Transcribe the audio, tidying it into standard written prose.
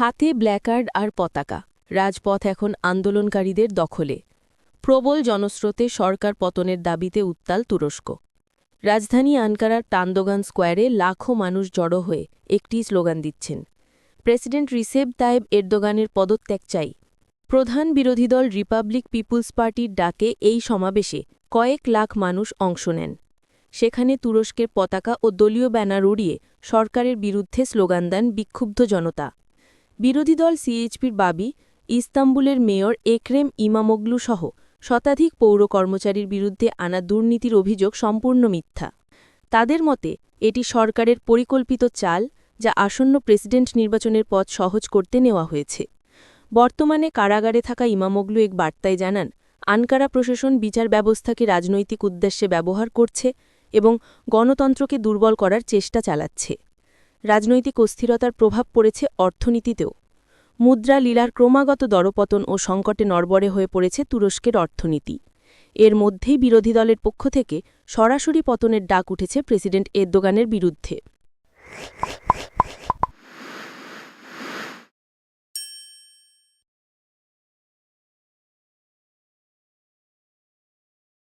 হাতে ব্ল্যাকার্ড আর পতাকা, রাজপথ এখন আন্দোলনকারীদের দখলে। প্রবল জনস্রোতে সরকার পতনের দাবিতে উত্তাল তুরস্ক। রাজধানী আনকারার টান্দোগান স্কোয়ারে লাখো মানুষ জড়ো হয়ে একটি স্লোগান দিচ্ছেন, প্রেসিডেন্ট রিসেপ তাইব এরদোগানের পদত্যাগ চাই। প্রধান বিরোধী দল রিপাবলিক পিপুলস পার্টির ডাকে এই সমাবেশে কয়েক লাখ মানুষ অংশ নেন। সেখানে তুরস্কের পতাকা ও দলীয় ব্যানার উড়িয়ে সরকারের বিরুদ্ধে স্লোগান দেন বিক্ষুব্ধ জনতা। বিরোধী দল সিএইচপির দাবি, ইস্তাম্বুলের মেয়র একরেম ইমামোগলু সহ শতাধিক পৌর কর্মচারীর বিরুদ্ধে আনা দুর্নীতির অভিযোগ সম্পূর্ণ মিথ্যা। তাদের মতে এটি সরকারের পরিকল্পিত চাল, যা আসন্ন প্রেসিডেন্ট নির্বাচনের পথ সহজ করতে নেওয়া হয়েছে। বর্তমানে কারাগারে থাকা ইমামোগলু এক বার্তায় জানান, আনকারা প্রশাসন বিচার ব্যবস্থাকে রাজনৈতিক উদ্দেশ্যে ব্যবহার করছে এবং গণতন্ত্রকে দুর্বল করার চেষ্টা চালাচ্ছে। রাজনৈতিক অস্থিরতার প্রভাব পড়েছে অর্থনীতিতেও। মুদ্রা লীলার ক্রমাগত দরপতন ও সংকটে নড়বড়ে হয়ে পড়েছে তুরস্কের অর্থনীতি। এর মধ্যেই বিরোধী দলের পক্ষ থেকে সরাসরি পতনের ডাক উঠেছে প্রেসিডেন্ট এরদোগানের বিরুদ্ধে।